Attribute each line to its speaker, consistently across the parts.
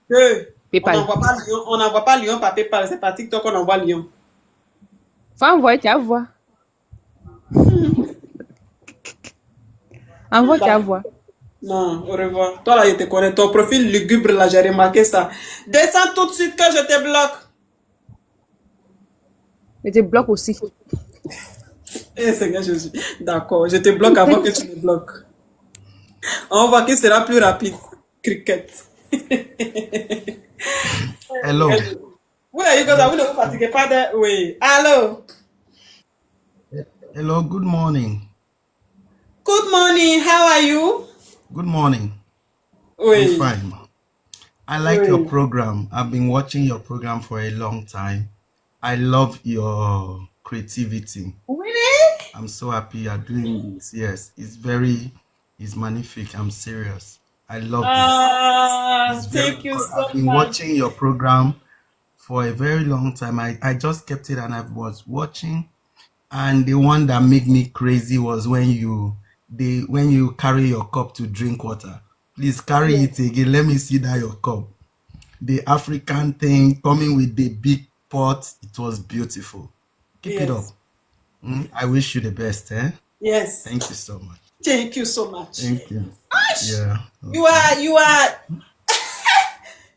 Speaker 1: Que
Speaker 2: PayPal.
Speaker 1: on n'envoie pas Lyon par PayPal, c'est par TikTok qu'on envoie Lyon.
Speaker 2: Faut envoyer, tu vas voir. Envoie, tu vas
Speaker 1: Bah,
Speaker 2: voir.
Speaker 1: non, au revoir. Toi là, je te connais. Ton profil lugubre là, j'ai remarqué ça. Descends tout de suite que je te bloque.
Speaker 2: Je te bloque aussi.
Speaker 1: Eh Seigneur Jésus. D'accord, je te bloque avant que tu me bloques. On voit qu'il sera plus rapide. Cricket.
Speaker 3: Hello.
Speaker 1: Vous avez
Speaker 3: Hello.
Speaker 1: vous ne vous fatiguez pas de... Oui. Allô?
Speaker 3: Hello. Good morning.
Speaker 1: Good morning, how are you?
Speaker 3: Good morning. I'm
Speaker 1: Oui.
Speaker 3: fine. I like your
Speaker 1: Oui.
Speaker 3: program. I've been watching your program for a long time. I love your creativity.
Speaker 1: Really?
Speaker 3: I'm so happy you're doing this. Yes, it's magnific. I'm serious. I love this. It's very
Speaker 1: Thank you
Speaker 3: good.
Speaker 1: so
Speaker 3: I've been
Speaker 1: much.
Speaker 3: watching your program for a very long time. I just kept it and I was watching. And the one that made me crazy was when you carry your cup to drink water. Please carry
Speaker 1: Yes.
Speaker 3: it again. Let me see that your cup. The African thing coming with the big pot. It was beautiful. Keep it up.
Speaker 1: Yes.
Speaker 3: I wish you the best.
Speaker 1: Yes.
Speaker 3: Thank you so much.
Speaker 1: Thank you so much.
Speaker 3: Thank you.
Speaker 1: Gosh,
Speaker 3: Yeah.
Speaker 1: you
Speaker 3: Okay.
Speaker 1: are, you are,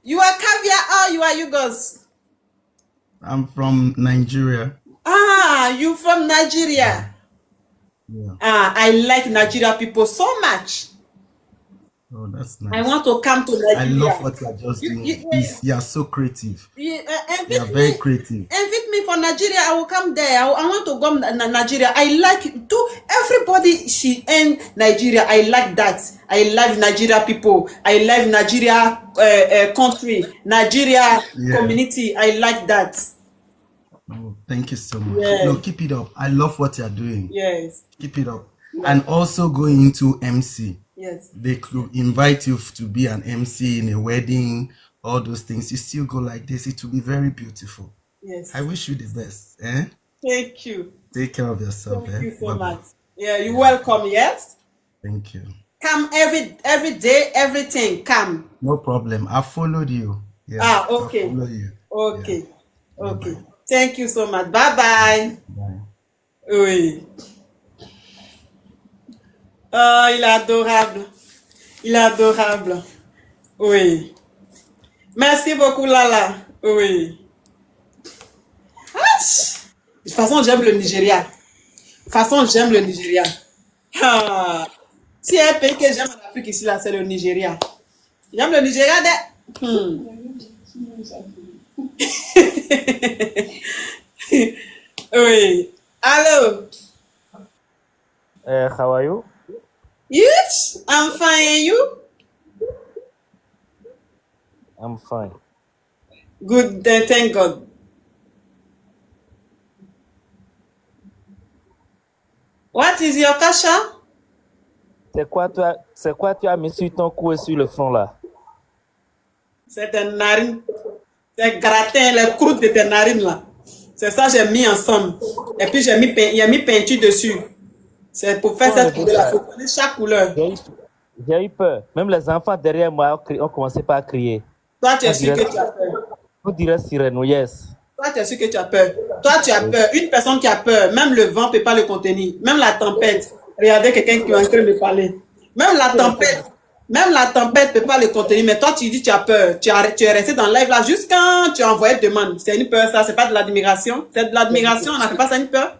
Speaker 1: you are caviar or you are Yugos?
Speaker 3: I'm from Nigeria.
Speaker 1: Ah, you from
Speaker 3: Yeah.
Speaker 1: Nigeria.
Speaker 3: Yeah.
Speaker 1: Ah, I like Nigeria people so much.
Speaker 3: Oh, that's
Speaker 1: I
Speaker 3: nice.
Speaker 1: want to come to
Speaker 3: I love
Speaker 1: Nigeria.
Speaker 3: what you're just
Speaker 1: You,
Speaker 3: doing.
Speaker 1: you,
Speaker 3: You are so creative. You are
Speaker 1: invite
Speaker 3: very
Speaker 1: me.
Speaker 3: creative.
Speaker 1: Invite me for Nigeria. I will come there. I want to go Nigeria. I like to everybody. She in Nigeria. I like that. I love Nigeria people. I love Nigeria country. Nigeria
Speaker 3: Yeah.
Speaker 1: community. I like that.
Speaker 3: Oh, thank you so much. No,
Speaker 1: Yeah.
Speaker 3: keep it up. I love what you're doing.
Speaker 1: Yes.
Speaker 3: Keep it up.
Speaker 1: Yeah.
Speaker 3: And also going into MC.
Speaker 1: Yes.
Speaker 3: They could invite you to be an MC in a wedding, all those things. You still go like this. It will be very beautiful.
Speaker 1: Yes.
Speaker 3: I wish you the best.
Speaker 1: Thank you.
Speaker 3: Take care of yourself.
Speaker 1: Thank you so
Speaker 3: Bye-bye.
Speaker 1: much. Yeah, you're welcome. Yes.
Speaker 3: Thank you.
Speaker 1: Come every day, everything. Come.
Speaker 3: No problem. I followed you. Yeah,
Speaker 1: Ah,
Speaker 3: I
Speaker 1: okay.
Speaker 3: follow you. Yeah.
Speaker 1: Okay.
Speaker 3: Bye-bye.
Speaker 1: Okay. Thank you so much. Bye bye.
Speaker 3: Bye.
Speaker 1: Oui. Oh, il est adorable. Il est adorable. Oui. Merci beaucoup, Lala. Oui. Ah, de toute façon, j'aime le Nigeria. De toute façon, j'aime le Nigeria. Ah. Si y a un pays que j'aime en Afrique ici, là, c'est le Nigeria. J'aime le Nigeria de... Oui. Allô?
Speaker 4: How are you?
Speaker 1: Yes, I'm fine. And you?
Speaker 4: I'm fine.
Speaker 1: Good, thank God. What is your kasha?
Speaker 4: C'est quoi tu as mis sur ton cou et sur le front là?
Speaker 1: C'est tes narines. C'est gratin, les croûtes de tes narines là. C'est ça j'ai mis ensemble. Et puis j'ai mis peinture dessus. C'est pour faire cette couleur. Il faut connaître chaque couleur.
Speaker 4: J'ai eu peur. Même les enfants derrière moi ont commencé par crier.
Speaker 1: Toi, tu es sûr que tu as peur.
Speaker 4: On dirait sirène, yes.
Speaker 1: Toi, tu es sûr que tu as peur. Toi, tu as peur. Une personne qui a peur, même le vent ne peut pas le contenir. Même la tempête. Regardez quelqu'un qui est en train de parler. Même la tempête ne peut pas le contenir. Mais toi, tu dis que tu as peur. Tu es resté dans le live là jusqu'à quand tu as envoyé demande. C'est une peur, ça. C'est pas de l'admiration. C'est de l'admiration. On n'appelle pas ça une peur.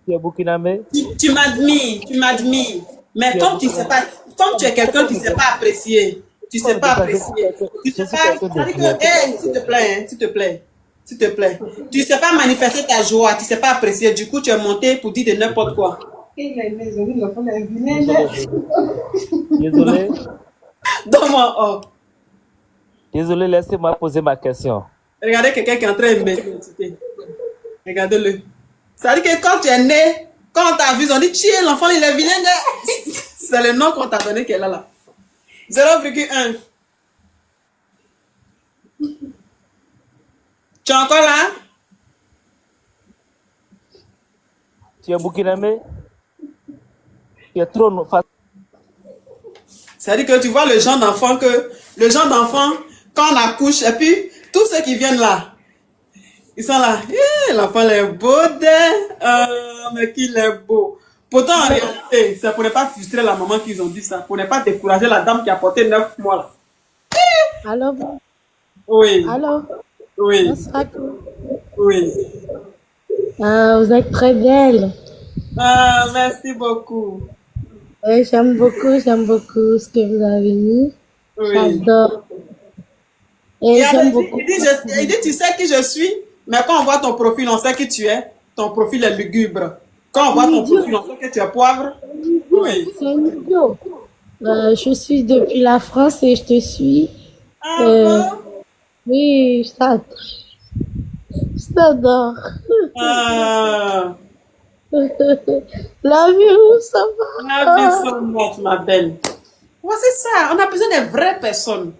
Speaker 4: Tu es burkinabé?
Speaker 1: Tu m'admires. Mais comme tu sais pas, comme tu es quelqu'un qui ne sait pas apprécier. Tu sais pas apprécier. Tu sais pas. S'il te plaît, hein, s'il te plaît. S'il te plaît. Tu sais pas manifester ta joie, tu sais pas apprécier. Du coup, tu es monté pour dire de n'importe quoi.
Speaker 4: Désolé.
Speaker 1: Donne-moi oh.
Speaker 4: Désolé, laissez-moi poser ma question.
Speaker 1: Regardez quelqu'un qui est en train de m'écouter. Regardez-le. Ça veut dire que quand tu es né, quand on t'a vu, on dit tiens, l'enfant il est vilain. C'est le nom qu'on t'a donné qu'elle a là. 0,1. Tu es encore là?
Speaker 4: Tu es burkinabé? Tu es trop...
Speaker 1: C'est-à-dire que tu vois le genre d'enfant quand on accouche, et puis tous ceux qui viennent là, ils sont là. L'enfant il est beau, mais qu'il est beau. Pourtant, en réalité, c'est pour ne pas frustrer la maman qu'ils ont dit ça, pour ne pas décourager la dame qui a porté 9 mois là.
Speaker 5: Alors,
Speaker 1: Oui,
Speaker 5: alors,
Speaker 1: oui,
Speaker 5: bonsoir.
Speaker 1: oui.
Speaker 5: Vous êtes très belle.
Speaker 1: Ah, merci beaucoup.
Speaker 5: J'aime beaucoup ce que vous avez mis.
Speaker 1: Oui.
Speaker 5: J'adore.
Speaker 1: Il,
Speaker 5: Et j'aime beaucoup.
Speaker 1: il dit, tu sais qui je suis, mais quand on voit ton profil, on sait qui tu es. Ton profil est lugubre. Quand on voit ton profil, on sait que tu es poivre. Oui.
Speaker 5: C'est un idiot. Je suis depuis la France et je te suis.
Speaker 1: Ah bon?
Speaker 5: Oui, je t'adore. Je t'adore.
Speaker 1: Ah,
Speaker 5: Love you, ça va.
Speaker 1: love you so much, ma belle. Ouais, c'est ça. On a besoin des vraies personnes.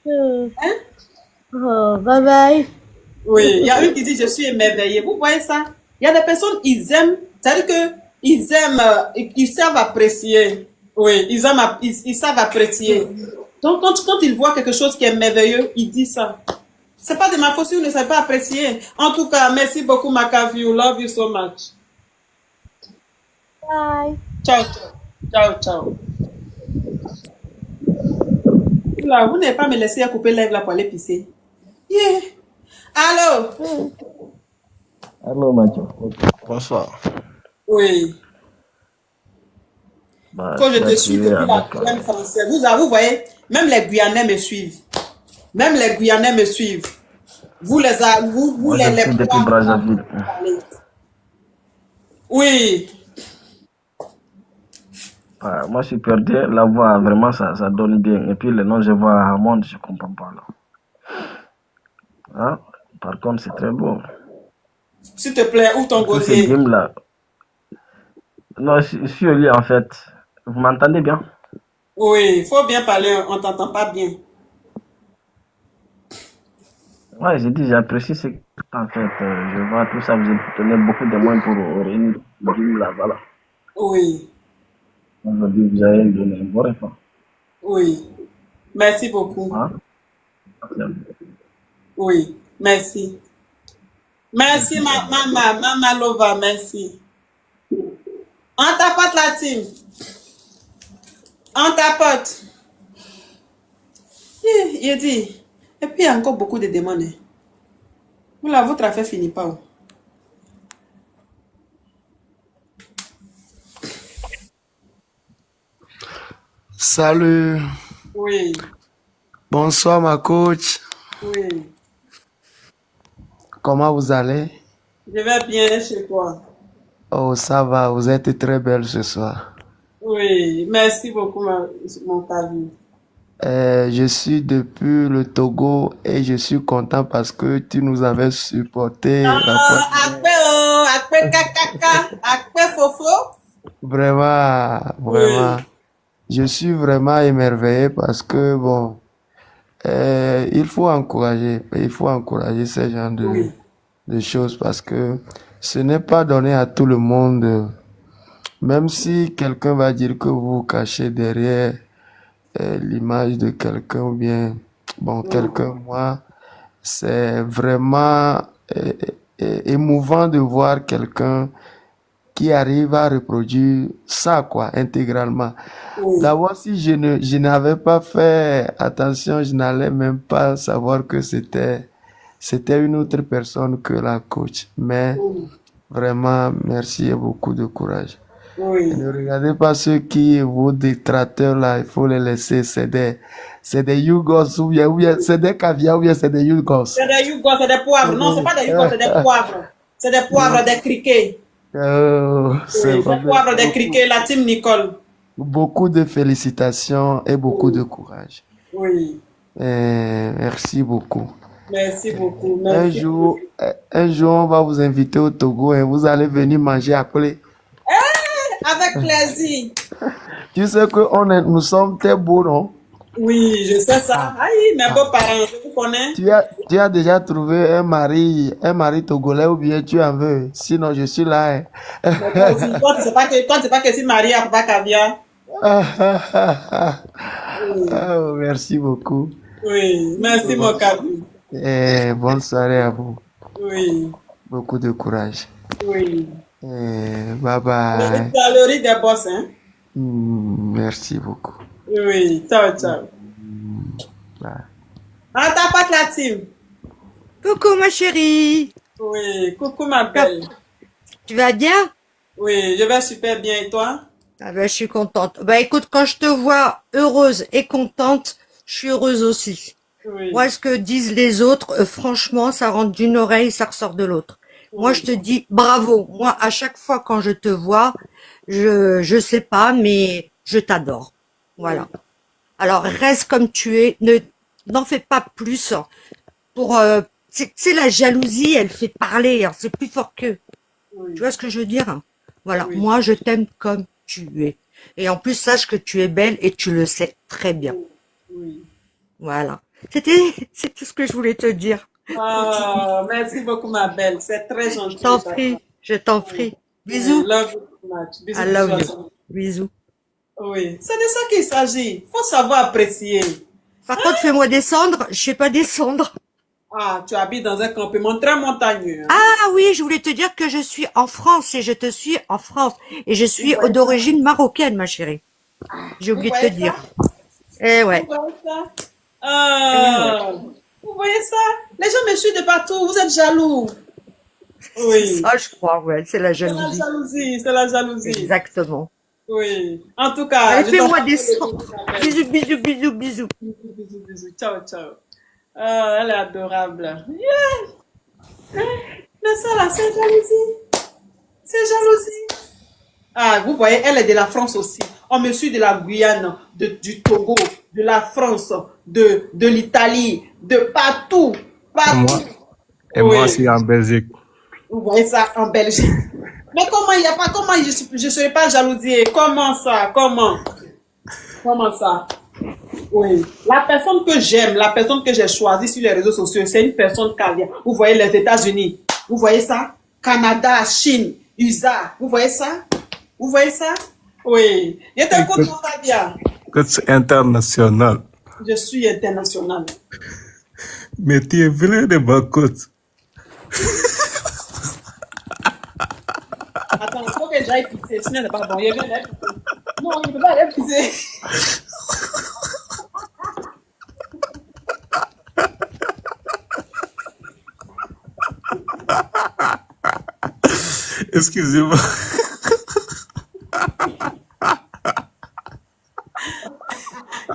Speaker 1: Hein?
Speaker 5: Oh, bye bye.
Speaker 1: Oui. Il y a une qui dit je suis émerveillée. Vous voyez ça? Il y a des personnes, ils aiment. C'est-à-dire que ils aiment, ils savent apprécier. Oui, ils savent apprécier. Donc, quand ils voient quelque chose qui est merveilleux, ils disent ça. C'est pas de ma faute si vous ne savez pas apprécier. En tout cas, merci beaucoup, Makaviu. Love you so much.
Speaker 5: Bye.
Speaker 1: Ciao, ciao, ciao. Là, vous n'avez pas me laissé couper l'aigle là pour aller pisser. Yeah. Allô?
Speaker 6: Allô, Mathieu. Bonsoir.
Speaker 1: Oui. Quand je te suis depuis la
Speaker 6: avec,
Speaker 1: Guyane française, vous voyez, même les Guyanais me suivent. Même les Guyanais me suivent. Vous les
Speaker 6: moi, je suis depuis Brazzaville.
Speaker 1: Oui.
Speaker 6: Moi, je suis perdu. La voix, vraiment, ça donne bien. Et puis, le nom, je vois à monde, je comprends pas. Là. Hein? Par contre, c'est très beau.
Speaker 1: S'il te plaît, ouvre ton
Speaker 6: Tous ces
Speaker 1: gosier.
Speaker 6: games là. Non, je suis au lit, en fait. Vous m'entendez bien?
Speaker 1: Oui, il faut bien parler, on t'entend pas bien.
Speaker 6: Ouais, j'ai dit, j'apprécie ce que, en fait, je vois tout ça, vous donnez beaucoup de moyens pour réunir le game là, voilà.
Speaker 1: Oui,
Speaker 6: Aujourd'hui, vous avez donné un bon réponse.
Speaker 1: oui. Merci beaucoup.
Speaker 6: Hein?
Speaker 1: Oui, merci. Merci, Mama Lova, merci. On tapote la team. On tapote. Il dit. Et puis, il y a encore beaucoup de demandes. Vous là, votre affaire finit pas. Oh.
Speaker 7: Salut,
Speaker 1: Oui,
Speaker 7: bonsoir ma coach.
Speaker 1: oui.
Speaker 7: Comment vous allez?
Speaker 1: Je vais bien chez toi.
Speaker 7: Oh, ça va, vous êtes très belle ce soir.
Speaker 1: Oui, merci beaucoup, mon Kavi.
Speaker 7: Je suis depuis le Togo et je suis content parce que tu nous avais supporté la fois.
Speaker 1: Akpe kakaka, akpe fofo.
Speaker 7: Vraiment, vraiment. Je suis vraiment émerveillé parce que, bon, il faut encourager ce genre de choses parce que ce n'est pas donné à tout le monde. Même si quelqu'un va dire que vous vous cachez derrière l'image de quelqu'un ou bien, bon, quelqu'un, moi, c'est vraiment émouvant de voir quelqu'un qui arrive à reproduire ça, quoi, intégralement. D'abord, si je n'avais pas fait attention, je n'allais même pas savoir que c'était une autre personne que la coach. Mais vraiment, merci et beaucoup de courage.
Speaker 1: Oui.
Speaker 7: Ne regardez pas ceux qui, vos détracteurs là, il faut les laisser. C'est des Yougos ou bien c'est des caviar ou bien c'est des Yougos.
Speaker 1: C'est des Yougos, c'est des poivres. Non, c'est pas des Yougos, c'est des poivres. C'est des poivres, des criquets.
Speaker 7: C'est
Speaker 1: des poivres, des criquets, la team Nicole.
Speaker 7: Beaucoup de félicitations et beaucoup de courage.
Speaker 1: Oui.
Speaker 7: Merci beaucoup.
Speaker 1: Merci beaucoup. Merci.
Speaker 7: Un jour, on va vous inviter au Togo et vous allez venir manger à Clé.
Speaker 1: Avec plaisir.
Speaker 7: Tu sais que nous sommes très beaux, non?
Speaker 1: Oui, je sais ça. Aïe, mes beaux-parents, je vous connais.
Speaker 7: Tu as déjà trouvé un mari togolais ou bien tu en veux? Sinon, je suis là.
Speaker 1: Toi, tu sais pas que si Marie a pas caviar.
Speaker 7: Oh, merci beaucoup.
Speaker 1: Oui, merci mon cadeau.
Speaker 7: Et bonne soirée à vous.
Speaker 1: Oui,
Speaker 7: Beaucoup de courage.
Speaker 1: oui.
Speaker 7: Et bye
Speaker 1: Les
Speaker 7: bye.
Speaker 1: galeries des boss, hein?
Speaker 7: Merci beaucoup.
Speaker 1: Oui, ciao, ciao.
Speaker 7: Bye.
Speaker 1: Ah, t'as pas de la team?
Speaker 8: Coucou ma chérie,
Speaker 1: Oui, coucou ma belle.
Speaker 8: tu vas bien?
Speaker 1: Oui, je vais super bien et toi?
Speaker 8: Ah ben, je suis contente. Bah écoute, quand je te vois heureuse et contente, je suis heureuse aussi.
Speaker 1: Oui,
Speaker 8: Moi, ce que disent les autres, franchement, ça rentre d'une oreille, ça ressort de l'autre. Moi, je te dis bravo. Moi, à chaque fois quand je te vois, je sais pas, mais je t'adore. Voilà. Alors, reste comme tu es. N'en fais pas plus. Pour, c'est la jalousie, elle fait parler. Hein, c'est plus fort qu'eux. Tu vois ce que je veux dire? Voilà.
Speaker 1: oui,
Speaker 8: Moi, je t'aime comme tu es. Et en plus, sache que tu es belle et tu le sais très bien.
Speaker 1: oui.
Speaker 8: Voilà. C'est tout ce que je voulais te dire.
Speaker 1: Ah, merci beaucoup ma belle. C'est très
Speaker 8: Je
Speaker 1: gentil
Speaker 8: t'en
Speaker 1: de ta part.
Speaker 8: prie, je t'en prie.
Speaker 1: Oui,
Speaker 8: Bisous.
Speaker 1: love you so much.
Speaker 8: I
Speaker 1: Bisous,
Speaker 8: love
Speaker 1: bisous à
Speaker 8: you.
Speaker 1: toi.
Speaker 8: Bisous.
Speaker 1: Oui, c'est de ça qu'il s'agit. Faut savoir apprécier.
Speaker 8: Par contre, fais-moi descendre. Je sais pas descendre.
Speaker 1: Ah, tu habites dans un campement très montagneux. Hein?
Speaker 8: Ah oui, je voulais te dire que je suis en France et je te suis en France. Et je
Speaker 1: Vous
Speaker 8: suis
Speaker 1: voyez ça?
Speaker 8: d'origine marocaine, ma chérie. J'ai
Speaker 1: Vous
Speaker 8: oublié de te
Speaker 1: voyez
Speaker 8: dire.
Speaker 1: ça?
Speaker 8: Eh
Speaker 1: Vous
Speaker 8: ouais.
Speaker 1: voyez ça?
Speaker 8: Eh ouais.
Speaker 1: Ah, vous voyez ça? Les gens me suivent de partout. Vous êtes jaloux. Oui.
Speaker 8: Ça, je crois, ouais. C'est la
Speaker 1: C'est la
Speaker 8: jalousie.
Speaker 1: jalousie. C'est la jalousie.
Speaker 8: Exactement.
Speaker 1: Oui. En tout cas,
Speaker 8: Allez,
Speaker 1: je
Speaker 8: fais-moi
Speaker 1: t'envoie le
Speaker 8: descendre.
Speaker 1: bisou, ma belle.
Speaker 8: Bisous, bisous, bisous, bisous.
Speaker 1: Bisous, bisous, bisous. Ciao, ciao. Ah, elle est adorable. Yeah. Mais ça là, c'est jalousie. C'est jalousie. Ah, vous voyez, elle est de la France aussi. On me suit de la Guyane, du Togo, de la France, de l'Italie, de partout. Partout.
Speaker 9: Et moi
Speaker 1: Oui.
Speaker 9: aussi en Belgique.
Speaker 1: Vous voyez ça en Belgique. Mais comment il n'y a pas, comment je serais pas jalousie? Comment ça? Comment ça? Oui. La personne que j'aime, la personne que j'ai choisie sur les réseaux sociaux, c'est une personne carrière. Vous voyez les États-Unis. Vous voyez ça? Canada, Chine, USA. Vous voyez ça? Vous voyez ça? Oui. Je t'écoute, mon Fabien.
Speaker 9: Que c'est international.
Speaker 1: Je suis international.
Speaker 9: Mais tu es vrai de ma côte.
Speaker 1: Attends, il faut que j'aille pisser, sinon c'est pas bon. Il vient d'aller pisser. Non, il ne peut pas aller pisser.
Speaker 9: Excusez-moi.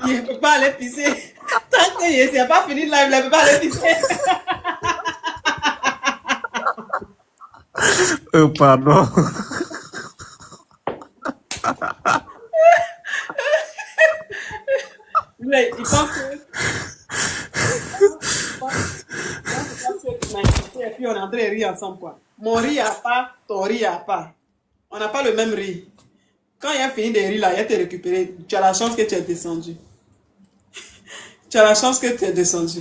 Speaker 1: Il ne peut pas aller pisser. Tant qu'il n'a pas fini de live, il ne peut pas aller pisser.
Speaker 9: Pardon.
Speaker 1: Mais il pense que... Et puis on est en train de rire ensemble, quoi. Mon riz à pas, ton riz à pas. On n'a pas le même riz. Quand il a fini de rire là, il a été récupéré. Tu as la chance que tu es descendu. Tu as la chance que tu es descendu.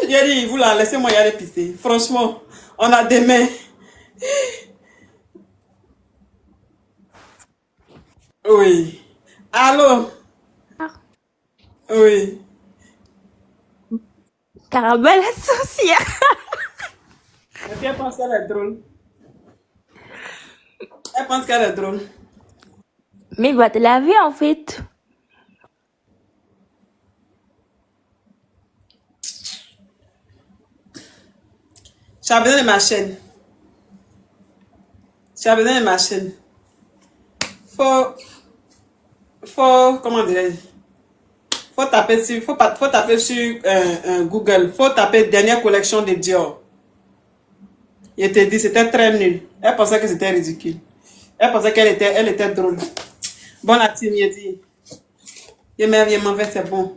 Speaker 1: Il a dit, vous là, laissez-moi y aller pisser. Franchement, on a des mains. Oui. Allô? Oui.
Speaker 10: Caramel associé.
Speaker 1: Et puis elle pense qu'elle est drôle. Elle pense qu'elle est drôle.
Speaker 10: Mais il va te laver en fait.
Speaker 1: Tu as besoin de ma chaîne. Tu as besoin de ma chaîne. Comment dirais-je? Faut taper sur Google. Faut taper dernière collection de Dior. Il te dit, c'était très nul. Elle pensait que c'était ridicule. Elle pensait qu'elle était drôle. Bon, la team, il dit. Il m'en fait, c'est bon.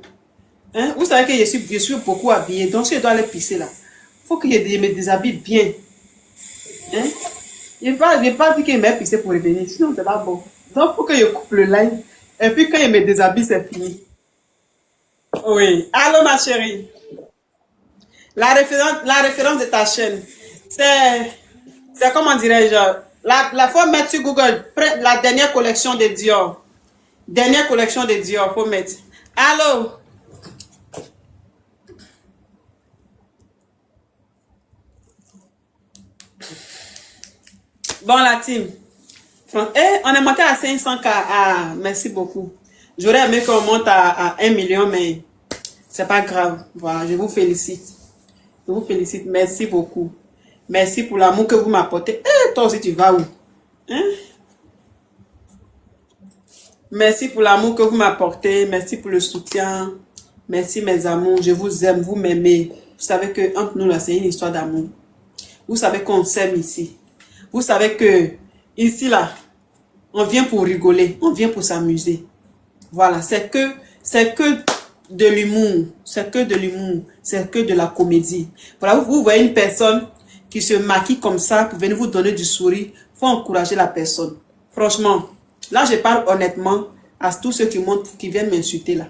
Speaker 1: Hein? Vous savez que je suis beaucoup habillée. Donc, si je dois aller pisser là, faut que je me déshabille bien. Hein? Je ne vais pas dire qu'il m'a pissé pour revenir. Sinon, c'est pas bon. Donc, il faut que je coupe le live. Et puis, quand il me déshabille, c'est fini. Oui. Allô, ma chérie. La référence de ta chaîne, c'est comment dirais-je, la faut mettre sur Google, la dernière collection de Dior. Dernière collection de Dior, faut mettre. Allô? Bon, la team. On est monté à 500K. Ah, merci beaucoup. J'aurais aimé qu'on monte à 1 million, mais c'est pas grave. Voilà, je vous félicite. Je vous félicite. Merci beaucoup. Merci pour l'amour que vous m'apportez. Toi aussi, tu vas où? Hein? Merci pour l'amour que vous m'apportez. Merci pour le soutien. Merci, mes amours. Je vous aime. Vous m'aimez. Vous savez que entre nous, là, c'est une histoire d'amour. Vous savez qu'on s'aime ici. Vous savez que ici, là, on vient pour rigoler. On vient pour s'amuser. Voilà. C'est que de l'humour. C'est que de l'humour. C'est que de la comédie. Voilà. Vous voyez une personne qui se maquille comme ça pour venir vous donner du sourire. Il faut encourager la personne. Franchement. Là, je parle honnêtement à tous ceux qui viennent m'insulter là.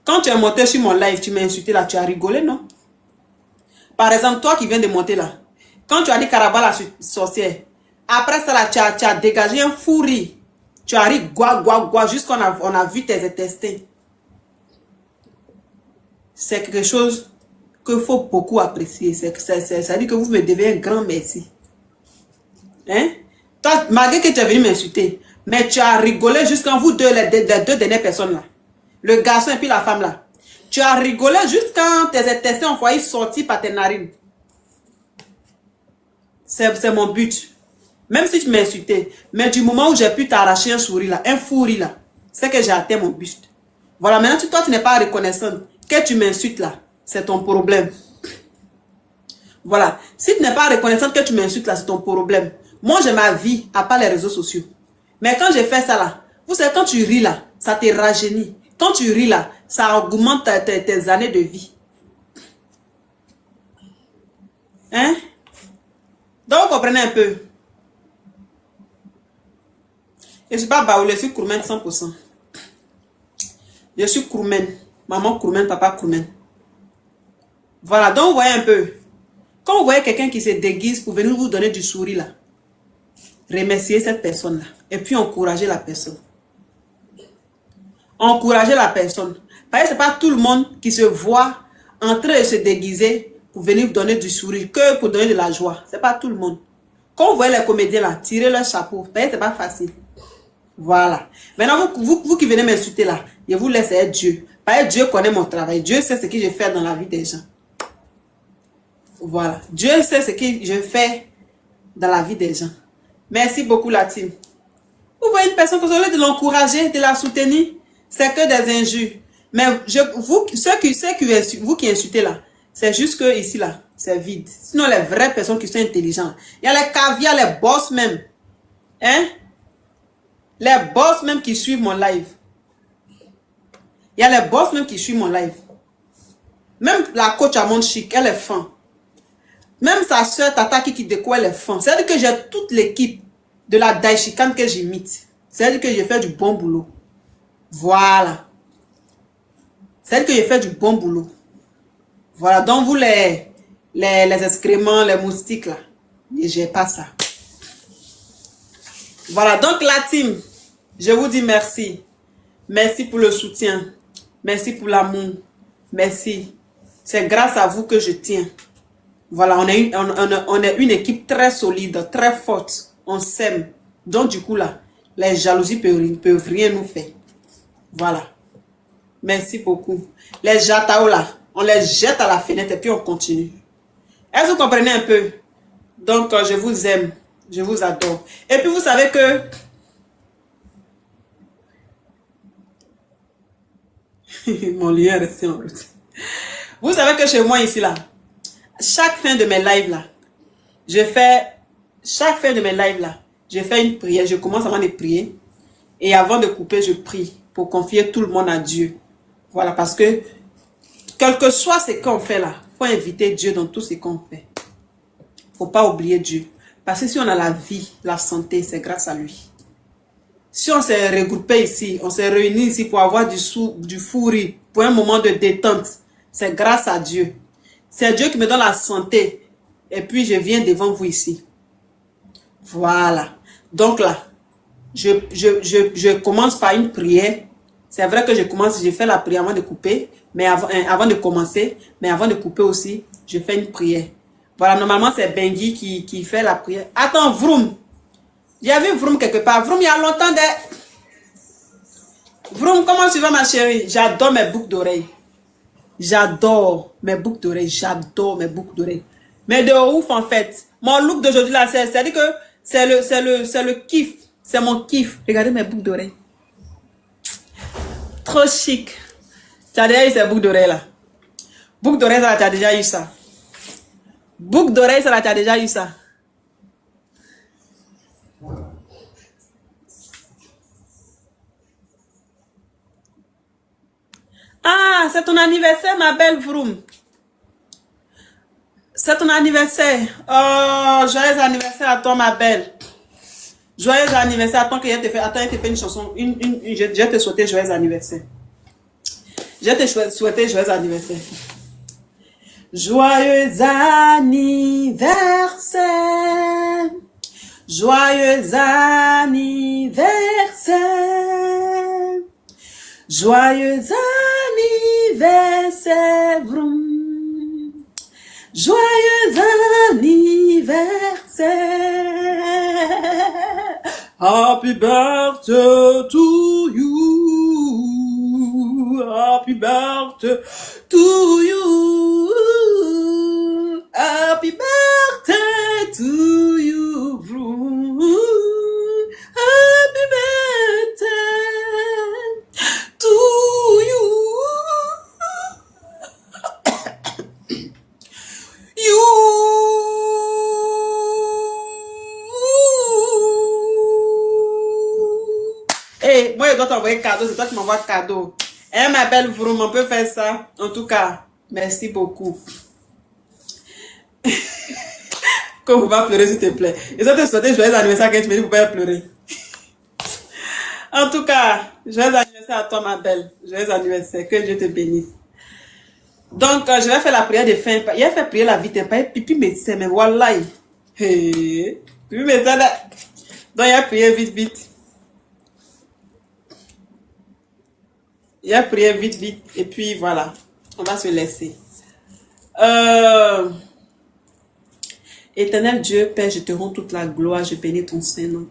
Speaker 1: Quand tu es monté sur mon live, tu m'as insulté là, tu as rigolé, non? Par exemple, toi qui viens de monter là, quand tu as dit Caraba la sorcière, après ça là, tu as dégagé un fou rire. Tu as ri gua, jusqu'on a vu tes intestins. C'est quelque chose qu'il faut beaucoup apprécier. Ça veut dire que vous me devez un grand merci. Hein? Toi, malgré que tu es venu m'insulter, mais tu as rigolé jusqu'en vous deux, les deux dernières personnes là. Le garçon et puis la femme là. Tu as rigolé jusqu'en tes intestins ont failli sortir par tes narines. C'est mon but. Même si tu m'as insulté, mais du moment où j'ai pu t'arracher un sourire là, un fou rire là, c'est que j'ai atteint mon but. Voilà, maintenant toi tu n'es pas reconnaissant. Que tu m'insultes là, c'est ton problème. Voilà, si tu n'es pas reconnaissant que tu m'insultes là, c'est ton problème. Moi j'ai ma vie à part les réseaux sociaux. Mais quand j'ai fait ça là, vous savez, quand tu ris là, ça te rajeunit. Quand tu ris là, ça augmente tes années de vie. Hein? Donc, vous comprenez un peu. Je ne suis pas baoulé, je suis Kroumen 100%. Je suis Kroumen. Maman Kroumen, papa Kroumen. Voilà, donc vous voyez un peu. Quand vous voyez quelqu'un qui se déguise pour venir vous donner du sourire là, remerciez cette personne là. Et puis encouragez la personne. Encouragez la personne. Parce que ce n'est pas tout le monde qui se voit en train de se déguiser pour venir vous donner du sourire, que pour donner de la joie. Ce n'est pas tout le monde. Quand vous voyez les comédiens là, tirez leur chapeau. Parce que ce n'est pas facile. Voilà. Maintenant, vous qui venez m'insulter là, je vous laisse être Dieu. Parce que Dieu connaît mon travail. Dieu sait ce que je fais dans la vie des gens. Voilà. Dieu sait ce que je fais dans la vie des gens. Merci beaucoup la team. Vous voyez une personne que vous allez de l'encourager, de la soutenir, c'est que des injures. Mais vous qui insultez là, c'est juste que ici là, c'est vide. Sinon les vraies personnes qui sont intelligentes, il y a les caviars, les boss même. Hein? Les boss même qui suivent mon live. Il y a les boss même qui suivent mon live. Même la coach à mon chic, elle est fin. Même sa soeur Tata qui découvre, elle est fin. C'est-à-dire que j'ai toute l'équipe de la Daishikan que j'imite. C'est-à-dire que je fais du bon boulot. Voilà. C'est-à-dire que je fais du bon boulot. Voilà. Donc vous les excréments, les moustiques là, j'ai pas ça. Voilà. Donc la team, je vous dis merci. Merci pour le soutien. Merci pour l'amour. Merci. C'est grâce à vous que je tiens. Voilà, on est une équipe très solide, très forte. On s'aime. Donc du coup là, les jalousies peuvent rien nous faire. Voilà. Merci beaucoup. Les jatao là, on les jette à la fenêtre et puis on continue. Est-ce que vous comprenez un peu? Donc je vous aime. Je vous adore. Et puis vous savez que mon lien est resté en route. Vous savez que chez moi ici là, chaque fin de mes lives là, je fais une prière. Je commence avant de prier. Et avant de couper, je prie pour confier tout le monde à Dieu. Voilà, parce que quel que soit ce qu'on fait là, il faut inviter Dieu dans tout ce qu'on fait. Il ne faut pas oublier Dieu. Parce que si on a la vie, la santé, c'est grâce à lui. Si on s'est regroupé ici, on s'est réunis ici pour avoir du fou rire, pour un moment de détente, c'est grâce à Dieu. C'est Dieu qui me donne la santé. Et puis je viens devant vous ici. Voilà. Donc là, je commence par une prière. C'est vrai que je fais la prière avant de couper, mais avant de commencer, mais avant de couper aussi, je fais une prière. Voilà, normalement c'est Bengi qui fait la prière. Attends, vroom. J'ai vu Vroom quelque part. Vroom, il y a longtemps. Vroom, comment tu vas, ma chérie? J'adore mes boucles d'oreilles. J'adore mes boucles d'oreilles. J'adore mes boucles d'oreilles. Mais de ouf, en fait. Mon look d'aujourd'hui, là, c'est-à-dire que c'est le kiff. C'est mon kiff. Regardez mes boucles d'oreilles. Trop chic. Tu as déjà eu ces boucles d'oreilles, là. Boucles d'oreilles, ça, tu as déjà eu ça. Boucles d'oreilles, ça, tu as déjà eu ça. Ah, c'est ton anniversaire, ma belle Vroom. C'est ton anniversaire. Oh, joyeux anniversaire à toi, ma belle. Joyeux anniversaire. Attends, que je te fais une chanson. Je vais te souhaiter joyeux anniversaire. Je vais te souhaiter joyeux anniversaire. Joyeux anniversaire. Joyeux anniversaire. Joyeux anniversaire, Vroom. Joyeux anniversaire. Happy birthday to you. Happy birthday to you. Happy birthday to you, Vroom. Happy birthday to you. You. Hey, moi je dois t'envoyer cadeau, c'est toi qui m'envoies cadeau. Eh ma belle Vroom, on peut faire ça. En tout cas, merci beaucoup. Quand vous va pleurer s'il te plaît. Et ça te souhaiter joyeux anniversaire quand tu me dis vous pouvez pleurer. En tout cas, joyeux anniversaire à toi, ma belle. Joyeux anniversaire. Que Dieu te bénisse. Donc, je vais faire la prière de fin. Il a fait prier la vite. Pas pipi médecin, mais voilà. Hey. Pipi médecin. Donc, il a prié vite, vite. Il a prié vite, vite. Et puis, voilà. On va se laisser. Éternel Dieu, Père, je te rends toute la gloire. Je bénis ton Saint-Nom.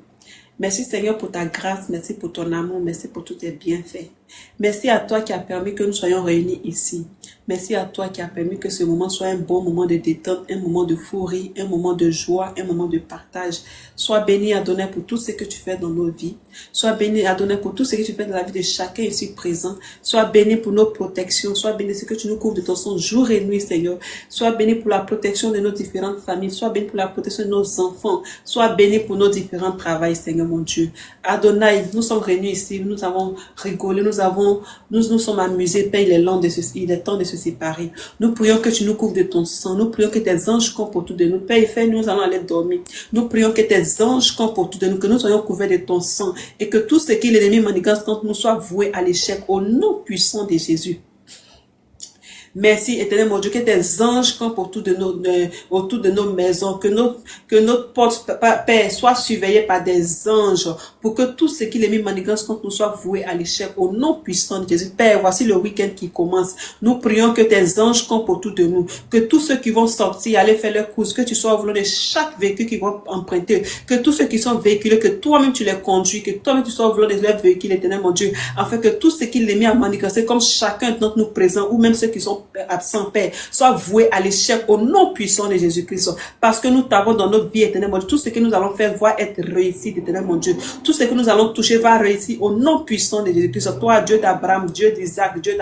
Speaker 1: Merci Seigneur pour ta grâce, merci pour ton amour, merci pour tous tes bienfaits. Merci à toi qui a permis que nous soyons réunis ici. Merci à toi qui a permis que ce moment soit un bon moment de détente, un moment de fou rire, un moment de joie, un moment de partage. Sois béni Adonai pour tout ce que tu fais dans nos vies. Sois béni Adonai pour tout ce que tu fais dans la vie de chacun ici présent. Sois béni pour nos protections. Sois béni ce que tu nous couvres de ton sang jour et nuit Seigneur. Sois béni pour la protection de nos différentes familles. Sois béni pour la protection de nos enfants. Sois béni pour nos différents travails Seigneur mon Dieu. Adonai, nous sommes réunis ici, nous avons rigolé, nous sommes amusés, Père, il est temps de se séparer. Nous prions que tu nous couvres de ton sang, nous prions que tes anges campent autour de nous. Père, nous allons aller dormir. Nous prions que tes anges campent autour de nous, que nous soyons couverts de ton sang et que tout ce qui est l'ennemi manigance contre nous soit voué à l'échec au nom puissant de Jésus. Merci, éternel mon Dieu, que tes anges campent autour de nos maisons, que notre porte, Père, soit surveillée par des anges, pour que tout ce qui est mis manigance contre nous soit voué à l'échec, au nom puissant de Jésus. Père, voici le week-end qui commence. Nous prions que tes anges campent autour de nous, que tous ceux qui vont sortir, aller faire leurs courses, que tu sois au volant de chaque véhicule qu'ils vont emprunter, que tous ceux qui sont véhiculés, que toi-même tu les conduis, que toi-même tu sois au volant de leurs véhicules, éternel mon Dieu, afin que tout ce qui est mis à manigancer, comme chacun d'entre nous présents, ou même ceux qui sont absent, Père, soit voué à l'échec au nom puissant de Jésus-Christ. Parce que nous t'avons dans notre vie, éternel mon Dieu. Tout ce que nous allons faire va être réussi, éternel mon Dieu. Tout ce que nous allons toucher va réussir au nom puissant de Jésus-Christ. Toi, Dieu d'Abraham, Dieu d'Isaac, Dieu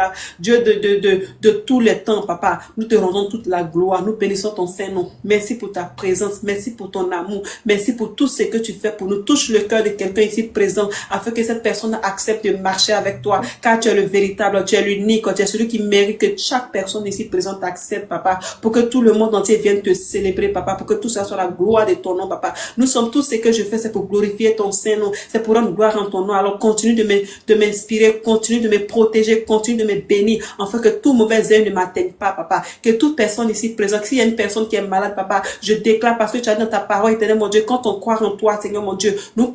Speaker 1: de tous les temps, Papa. Nous te rendons toute la gloire. Nous bénissons ton Saint-Nom. Merci pour ta présence. Merci pour ton amour. Merci pour tout ce que tu fais pour nous. Touche le cœur de quelqu'un ici présent afin que cette personne accepte de marcher avec toi. Car tu es le véritable, tu es l'unique, tu es celui qui mérite que chaque personne ici présente accepte, Papa, pour que tout le monde entier vienne te célébrer, Papa, pour que tout ça soit la gloire de ton nom, Papa. Nous sommes tous ce que je fais, c'est pour glorifier ton Saint-Nom. C'est pour rendre gloire en ton nom. Alors continue de m'inspirer, continue de me protéger, continue de me bénir, afin que tout mauvais œil ne m'atteigne pas, papa. Que toute personne ici présente, s'il y a une personne qui est malade, papa, je déclare parce que tu as dit dans ta parole, éternel, mon Dieu, quand on croit en toi, Seigneur, mon Dieu, nous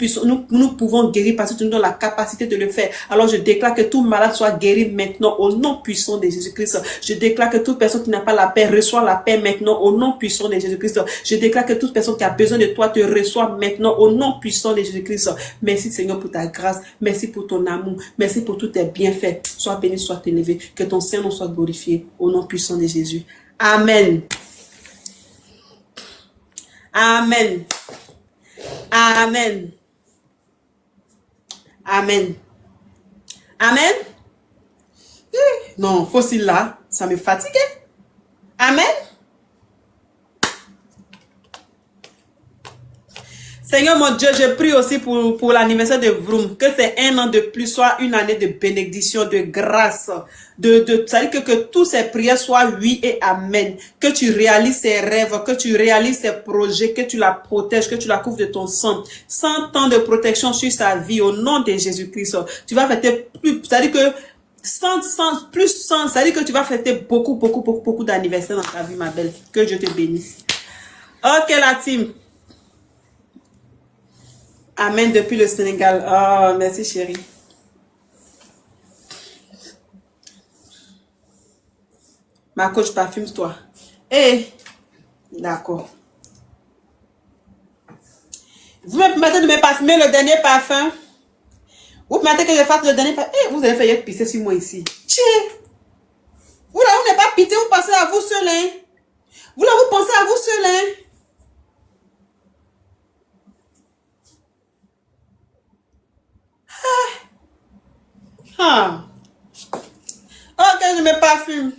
Speaker 1: pouvons guérir parce que tu nous donnes la capacité de le faire. Alors je déclare que tout malade soit guéri maintenant au nom puissant de Jésus-Christ. Je déclare que toute personne qui n'a pas la paix reçoit la paix maintenant au nom puissant de Jésus-Christ. Je déclare que toute personne qui a besoin de toi te reçoit maintenant au nom puissant de Jésus-Christ. Merci Seigneur pour ta grâce. Merci pour ton amour. Merci pour tous tes bienfaits. Sois béni, sois élevé. Que ton Saint-Nom soit glorifié au nom puissant de Jésus. Amen. Amen. Amen. Amen. Amen. Non, fossile là, ça me fatigue. Amen. Seigneur mon Dieu, je prie aussi pour l'anniversaire de Vroom, que c'est un an de plus, soit une année de bénédiction, de grâce, c'est-à-dire que toutes ces prières soient oui et amen, que tu réalises ses rêves, que tu réalises ses projets, que tu la protèges, que tu la couvres de ton sang, 100 ans de protection sur sa vie au nom de Jésus-Christ. Tu vas fêter plus, c'est-à-dire que c'est-à-dire que tu vas fêter beaucoup d'anniversaires dans ta vie, ma belle. Que Dieu te bénisse. Ok, la team. Amen depuis le Sénégal. Oh, merci chérie. Ma coach, parfume-toi. Eh, d'accord. Vous me permettez de me parfumer le dernier parfum? Vous permettez que je fasse le dernier parfum? Eh, vous avez failli pisser sur moi ici. Tchè. Vous là, vous n'êtes pas pité, vous pensez à vous seul, hein? Vous là, vous pensez à vous seul, hein? Ah. Ok, je me parfume.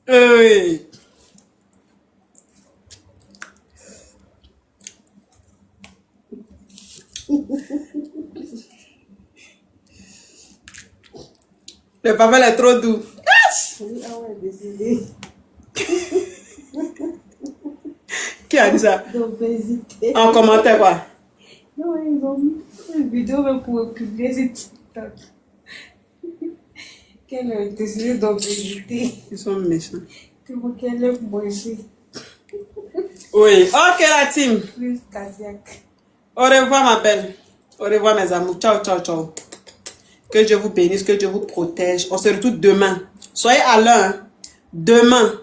Speaker 1: Oui. Le parfum est trop doux.
Speaker 11: Ah ouais, décidé.
Speaker 1: Qui a dit ça?
Speaker 11: D'obésité.
Speaker 1: En commentaire quoi?
Speaker 11: Non, ils ont mis une vidéo même pour publier sur TikTok. Qu'elle a décidé d'obésité.
Speaker 1: Ils sont méchants.
Speaker 11: Qu'elle aime manger.
Speaker 1: Oui. Ok la team.
Speaker 11: Plus cardiaque.
Speaker 1: Au revoir ma belle. Au revoir mes amours. Ciao, ciao, ciao. Que Dieu vous bénisse, que Dieu vous protège. On se retrouve demain. Soyez à l'heure. Hein. Demain.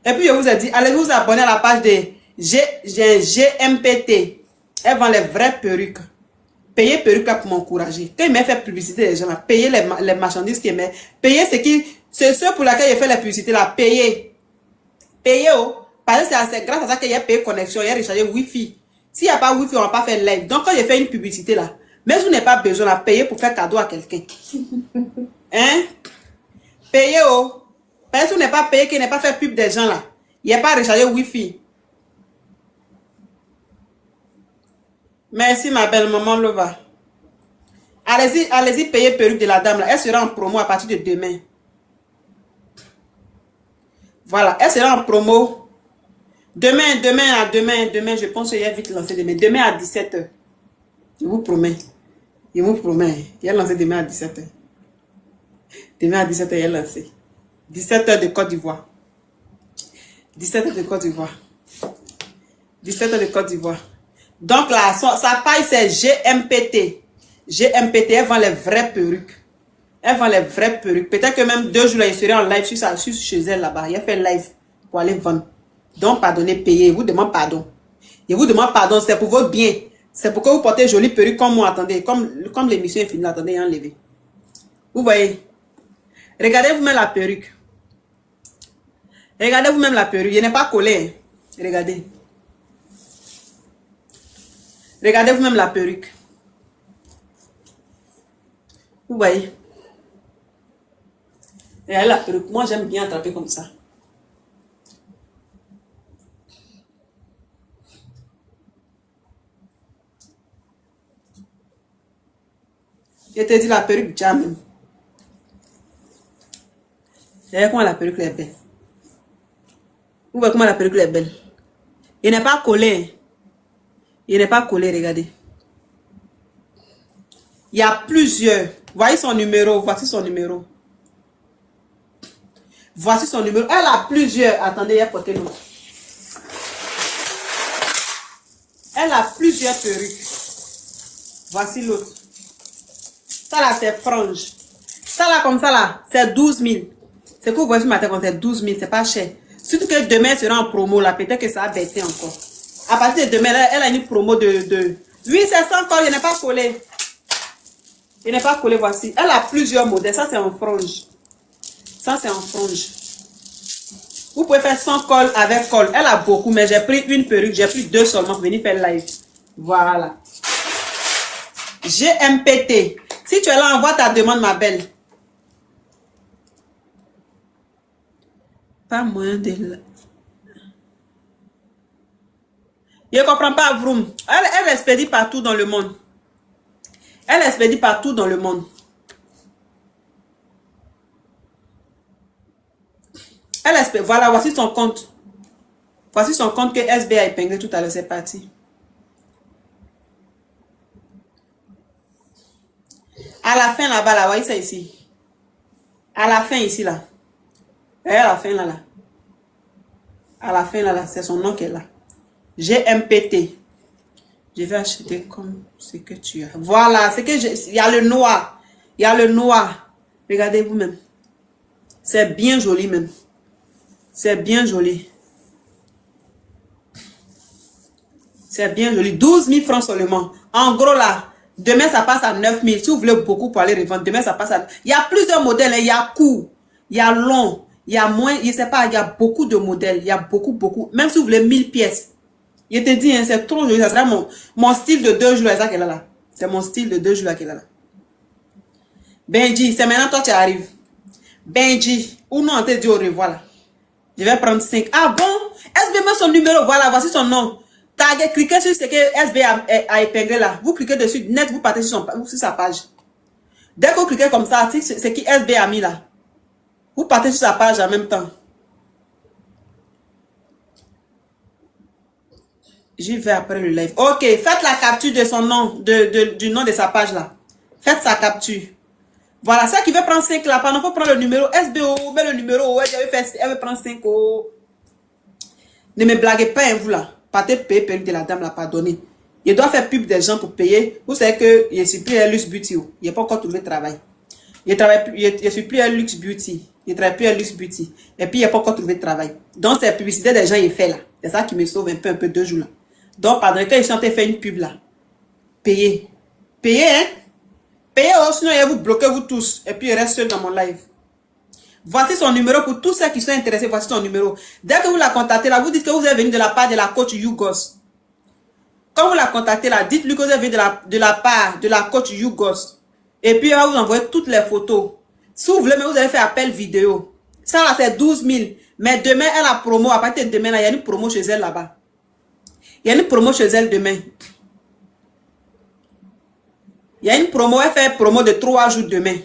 Speaker 1: Et puis je vous ai dit, allez vous abonner à la page de GMPT. Elle vend les vraies perruques. Payez perruques là pour m'encourager. Quand il m'a fait publicité des gens là, payez les marchandises qu'il met. Payez c'est ceux pour lesquels il fait la publicité là. Payez. Payez oh. Parce que c'est grâce à ça qu'il y a payé connexion, il y a rechargé Wi-Fi. S'il n'y a pas Wi-Fi, on ne va pas faire live. Donc quand il fait une publicité là, mais vous n'avez pas besoin de payer pour faire cadeau à quelqu'un. Hein? Payez oh. Parce que vous n'avez pas payé, qu'il n'est pas fait pub des gens là. Il n'y a pas rechargé Wi-Fi. Merci ma belle maman Lova. Allez-y payer perruque de la dame là. Elle sera en promo à partir de demain. Voilà, elle sera en promo. Demain, je pense qu'il y a vite lancé demain. Demain à 17h. Je vous promets. Je vous promets. Il y a lancé demain à 17h. Demain à 17h, il y a lancé. 17h de Côte d'Ivoire. 17h de Côte d'Ivoire. 17h de Côte d'Ivoire. Donc là, sa paille c'est GMPT. GMPT, elle vend les vraies perruques. Elle vend les vraies perruques. Peut-être que même 2 jours là, il serait en live sur chez elle là-bas. Il a fait live pour aller vendre. Donc, pardonnez, payez. Je vous demande pardon. Je vous demande pardon, c'est pour votre bien. C'est pour que vous portez jolie perruque comme moi. Attendez, comme l'émission est finie, attendez, enlevez. Vous voyez? Regardez vous-même la perruque. Regardez vous-même la perruque. Il n'est pas collé. Regardez. Regardez vous-même la perruque. Vous voyez? Regardez la perruque. Moi, j'aime bien attraper comme ça. Je te dis la perruque jamais. Regardez comment la perruque est belle. Vous voyez comment la perruque est belle. Il n'est pas collé. Il n'est pas collé, regardez. Il y a plusieurs. Voyez son numéro. Voici son numéro. Voici son numéro. Elle a plusieurs. Attendez, il y a porté l'autre. Elle a plusieurs perruques. Voici l'autre. Ça là, c'est frange. Ça là, comme ça là, c'est 12 000. C'est que vous voyez ce matin quand c'est 12 000, c'est pas cher. Surtout que demain, elle sera en promo là. Peut-être que ça va baisser encore. À partir de demain, elle a une promo de... Oui, c'est ça encore, il n'est pas collé. Il n'est pas collé, voici. Elle a plusieurs modèles. Ça, c'est en frange. Ça, c'est en frange. Vous pouvez faire sans col, avec col. Elle a beaucoup, mais j'ai pris une perruque. J'ai pris 2 seulement pour venir faire live. Voilà. GMPT. Si tu es là, envoie ta demande, ma belle. Pas moyen de... Je ne comprends pas, Vroom. Elle expédie partout dans le monde. Elle expédie partout dans le monde. Elle expédie. Voilà, voici son compte. Voici son compte que SB a épinglé tout à l'heure. C'est parti. À la fin, là-bas, là, voyez ça ici. À la fin, ici, là. Et à la fin, là, là. À la fin, là, là. C'est son nom qu'elle a. GMPT. Je vais acheter comme ce que tu as. Voilà, c'est que il y a le noir. Il y a le noir. Regardez vous-même. C'est bien joli même. C'est bien joli. C'est bien joli. 12 000 francs seulement. En gros là, demain ça passe à 9 000. Si vous voulez beaucoup pour aller revendre, demain ça passe à... Il y a plusieurs modèles. Hein. Il y a court, il y a long, il y a moins, je sais pas, il y a beaucoup de modèles. Il y a beaucoup. Même si vous voulez 1000 pièces. Je te dis, hein, c'est trop joli. Ça sera mon style de 2 jours. C'est ça qu'elle a là. C'est mon style de 2 jours qu'elle a là. Benji, c'est maintenant toi tu arrives. Benji, ou non, on te dit au revoir là. Je vais prendre 5. Ah bon? SB met son numéro. Voilà, voici son nom. Taguez, cliquez sur ce que SB a épinglé là. Vous cliquez dessus, net, vous partez sur sa page. Dès que vous cliquez comme ça, c'est qui SB a mis là. Vous partez sur sa page en même temps. J'y vais après le live. Ok, faites la capture de son nom, du nom de sa page là. Faites sa capture. Voilà, ça qui veut prendre 5 là, pendant qu'il faut prendre le numéro SBO, mais le numéro, elle veut prendre 5 euros. Ne me blaguez pas, hein, vous là. Partez payer perruque de la dame là, pardonnez. Il doit faire pub des gens pour payer. Vous savez que je suis plus à Luxe Beauty. Il n'a pas encore trouvé de travail. Je suis plus à Luxe Beauty. Il travaille plus à Luxe Beauty. Et puis il n'a pas encore trouvé de travail. Donc c'est la publicité des gens, il fait là. C'est ça qui me sauve un peu 2 jours là. Donc pardonnez, quand je suis en train de faire une pub là, payez. Payez, hein. Payez, sinon il va vous bloquer vous tous. Et puis il reste seul dans mon live. Voici son numéro pour tous ceux qui sont intéressés. Voici son numéro. Dès que vous la contactez là, vous dites que vous êtes venu de la part de la coach Yougos. Quand vous la contactez là, dites-lui que vous êtes venu de la part de la coach Yougos. Et puis elle va vous envoyer toutes les photos. Si vous voulez, mais vous allez faire appel vidéo. Ça là, c'est 12 000. Mais demain, elle a promo. À partir de demain, là, il y a une promo chez elle là-bas. Il y a une promo chez elle demain. Il y a une promo, elle fait promo de 3 jours demain.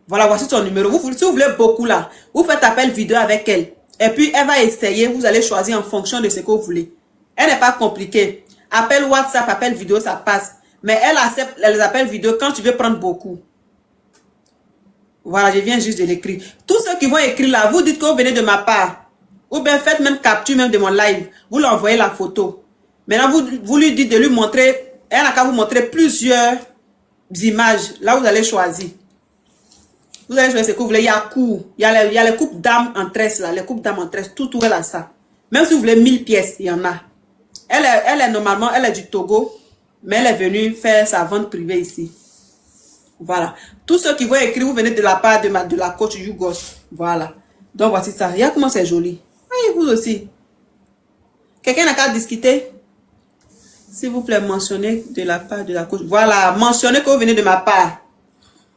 Speaker 1: Voilà, voici son numéro. Si vous voulez beaucoup là, vous faites appel vidéo avec elle. Et puis, elle va essayer. Vous allez choisir en fonction de ce que vous voulez. Elle n'est pas compliquée. Appel WhatsApp, appel vidéo, ça passe. Mais elle accepte les appels vidéo quand tu veux prendre beaucoup. Voilà, je viens juste de l'écrire. Tous ceux qui vont écrire là, vous dites que vous venez de ma part. Ou bien faites même capture même de mon live. Vous lui envoyez la photo. Maintenant, vous lui dites de lui montrer. Elle n'a qu'à vous montrer plusieurs images. Là, vous allez choisir. Vous allez choisir ce que vous voulez. Il y a court. Il y a les coupes dames en tresse là. Les coupes dames en tresse. Tout est là, ça. Même si vous voulez 1000 pièces, il y en a. Elle est normalement, elle est du Togo, mais elle est venue faire sa vente privée ici. Voilà. Tous ceux qui vont écrire, vous venez de la part de la coach Yougos. Voilà. Donc voici ça. Regarde comment c'est joli. Oui, vous aussi. Quelqu'un n'a qu'à discuter? S'il vous plaît, mentionnez de la part de la coach. Voilà. Mentionnez que vous venez de ma part.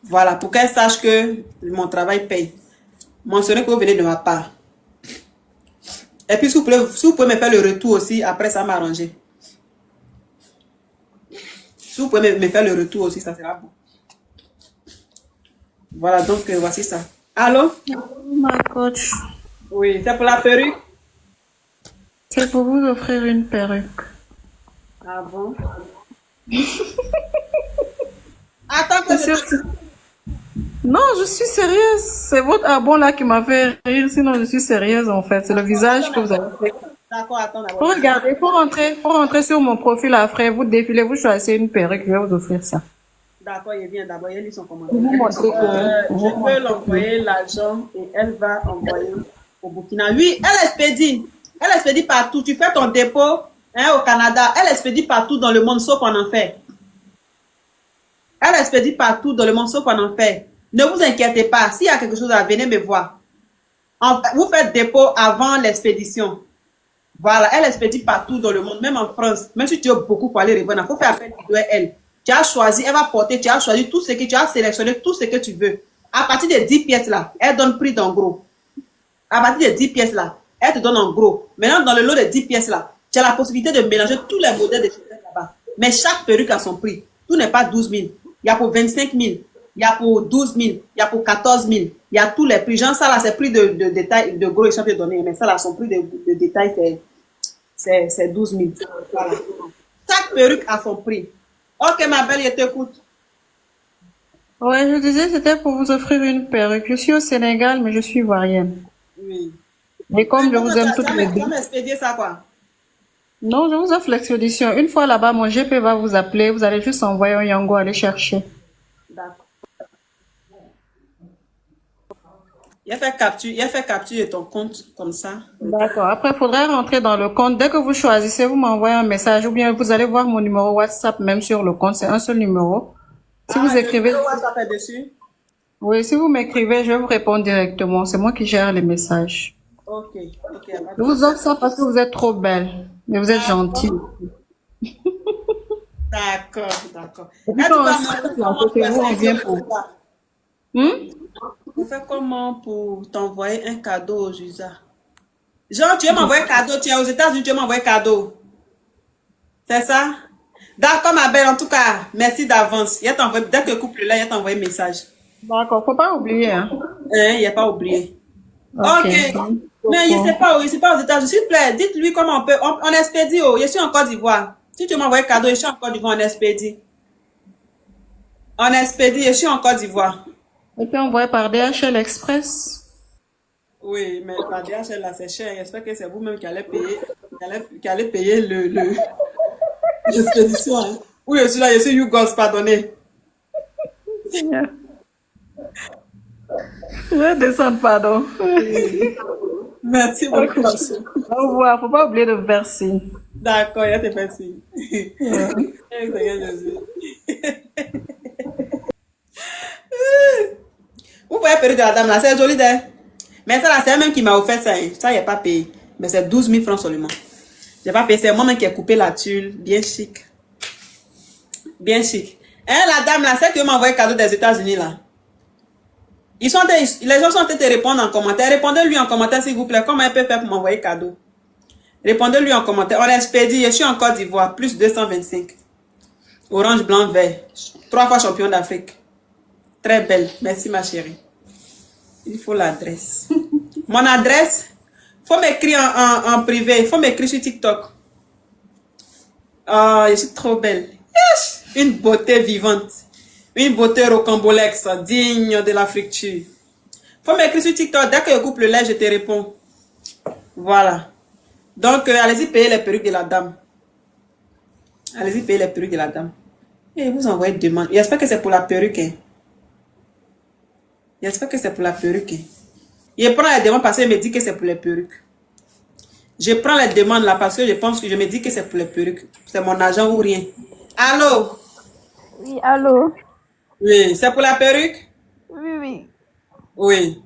Speaker 1: Voilà. Pour qu'elle sache que mon travail paye. Mentionnez que vous venez de ma part. Et puis, si vous pouvez me faire le retour aussi, après ça m'arranger. Si vous pouvez me faire le retour aussi, ça sera bon. Voilà, donc voici ça. Allô?
Speaker 11: Ma coach,
Speaker 1: Oui, c'est pour la perruque?
Speaker 11: c'est pour vous offrir une perruque.
Speaker 1: Ah bon? Attends que
Speaker 11: C'est sûr. Non, je suis sérieuse. C'est votre abon là qui m'a fait rire. Sinon, je suis sérieuse en fait. C'est le visage que vous avez fait.
Speaker 1: D'accord, attends.
Speaker 11: Faut regarder, faut rentrer sur mon profil après. Vous défilez, vous choisissez une perruque. Je vais vous offrir ça.
Speaker 1: D'accord, il vient d'abord, il lit son commentaire.
Speaker 11: Vous montrez que.
Speaker 1: Je peux l'envoyer l'argent et elle va envoyer au Burkina. Oui, elle expédie. Elle expédie partout. Tu fais ton dépôt au Canada. Elle expédie partout dans le monde, sauf en enfer. Elle expédie partout dans le monde, sauf en enfer. Ne vous inquiétez pas. S'il y a quelque chose à venir me voir. Vous faites dépôt avant l'expédition. Voilà, elle expédie partout dans le monde, même en France. Même si tu as beaucoup pour aller revendre, il faut faire appel à elle. Tu as choisi, elle va porter, tu as choisi tout ce que tu as sélectionné, tout ce que tu veux. À partir de 10 pièces là, elle donne prix en gros. À partir de 10 pièces là, elle te donne en gros. Maintenant, dans le lot de 10 pièces là, tu as la possibilité de mélanger tous les modèles de chaussettes là-bas. Mais chaque perruque a son prix. Tout n'est pas 12 000. Il y a pour 25 000. Il y a pour 12 000. Il y a pour 14 000. Il y a tous les prix. Genre ça là, c'est prix de détail, de gros, ils sont donné. Mais ça là, son prix de détail, c'est 12 000. Voilà. Chaque perruque a son prix. Ok, ma belle, je t'écoute.
Speaker 11: Ouais, je disais, c'était pour vous offrir une perruque. Je suis au Sénégal, mais je suis ivoirienne.
Speaker 1: Oui.
Speaker 11: Et comme je vous aime toutes les deux.
Speaker 1: Tu vas m'expédier ça, quoi?
Speaker 11: Non, je vous offre l'expédition. Une fois là-bas, mon GP va vous appeler. Vous allez juste envoyer un Yango aller chercher.
Speaker 1: D'accord. Il a fait capture de ton compte comme ça.
Speaker 11: D'accord. Après, il faudrait rentrer dans le compte. Dès que vous choisissez, vous m'envoyez un message ou bien vous allez voir mon numéro WhatsApp même sur le compte. C'est un seul numéro. Si vous écrivez.
Speaker 1: Le WhatsApp est dessus?
Speaker 11: Oui, si vous m'écrivez, je vais vous répondre directement. C'est moi qui gère les messages.
Speaker 1: Ok.
Speaker 11: Je vous offre ça parce que vous êtes trop belle. Mais vous êtes gentille.
Speaker 1: D'accord.
Speaker 11: Et puis quand on stresse, là, c'est vous, on vient pour.
Speaker 1: On fait comment pour t'envoyer un cadeau au Jusa? Genre, tu veux m'envoyer un cadeau, tu es aux États-Unis, tu veux m'envoyer un cadeau. C'est ça? D'accord, ma belle, en tout cas, merci d'avance. Dès que couple là, il va t'envoyer un message.
Speaker 11: D'accord, faut pas oublier. Hein?
Speaker 1: Il n'a pas oublié. Ok. Mais je sais pas aux États-Unis. S'il te plaît, dites-lui comment on peut. On expédie, je suis en Côte d'Ivoire. Si tu m'envoies un cadeau, je suis en Côte d'Ivoire, on expédie. Je suis en Côte d'Ivoire.
Speaker 11: Et puis envoyer par DHL Express.
Speaker 1: Oui, mais par DHL là, c'est cher. J'espère que c'est vous-même qui allez payer, l'expédition. Hein. Oui, je suis là, je suis Yougos, pardonnez.
Speaker 11: Je vais descendre, pardon.
Speaker 1: Merci beaucoup.
Speaker 11: Au revoir, faut pas oublier de verser.
Speaker 1: D'accord, il y a tes merci. Vous voyez perruque de la dame là, c'est joli d'ailleurs. Mais ça là, c'est elle-même qui m'a offert ça. Hein. Ça, il n'a pas payé. Mais c'est 12 000 francs seulement. Je n'ai pas payé, c'est moi-même qui ai coupé la tulle. Bien chic. Bien chic. Hein, la dame là, celle qui m'a envoyé cadeau des États-Unis là. Les gens sont en train de répondre en commentaire. Répondez-lui en commentaire s'il vous plaît. Comment elle peut faire pour m'envoyer cadeau? Répondez-lui en commentaire. On expédie. Je suis en Côte d'Ivoire. Plus 225. Orange, blanc, vert. 3 fois champion d'Afrique. Très belle. Merci ma chérie. Il faut l'adresse. Mon adresse, faut m'écrire en privé. Il faut m'écrire sur TikTok. Oh, je suis trop belle. Yes! Une beauté vivante. Une beauté rocambolex, digne de la friture. Faut m'écrire sur TikTok. Dès que je coupe le live, je te réponds. Voilà. Donc, allez-y payer les perruques de la dame. Allez-y payer les perruques de la dame. Et vous envoyez une demande. J'espère que c'est pour la perruque. Hein. J'espère que c'est pour la perruque. Hein. Il prend la demande parce qu'il me dit que c'est pour les perruques. Je prends les demandes là parce que je me dis que c'est pour les perruques. C'est mon argent ou rien. Allô?
Speaker 10: Oui, allô?
Speaker 1: Oui, c'est pour la perruque?
Speaker 10: Oui, oui.
Speaker 1: Oui.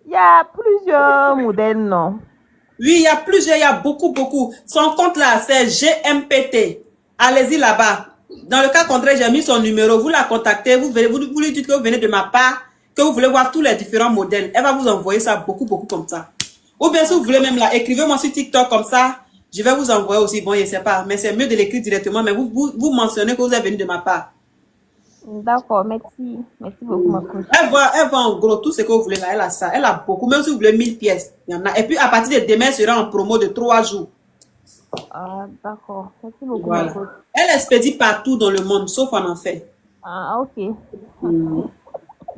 Speaker 10: Il y a plusieurs modèles, non?
Speaker 1: Oui, il y a plusieurs, il y a beaucoup. Son compte là, c'est GMPT. Allez-y là-bas. Dans le cas contraire, j'ai mis son numéro. Vous la contactez, vous lui dites que vous venez de ma part, que vous voulez voir tous les différents modèles. Elle va vous envoyer ça beaucoup comme ça. Ou bien si vous voulez même là, écrivez-moi sur TikTok comme ça. Je vais vous envoyer aussi. Bon, je sais pas, mais c'est mieux de l'écrire directement. Mais vous mentionnez que vous êtes venu de ma part.
Speaker 10: D'accord, merci. Merci beaucoup, ma coach.
Speaker 1: Elle voit en gros tout ce que vous voulez là. Elle a ça. Elle a beaucoup. Même si vous voulez 1000 pièces, il y en a. Et puis à partir de demain, elle sera en promo de 3 jours.
Speaker 10: Ah, d'accord. Merci beaucoup,
Speaker 1: Voilà.
Speaker 10: ma coach.
Speaker 1: Elle expédie partout dans le monde, sauf en Enfer.
Speaker 10: Ah, ok.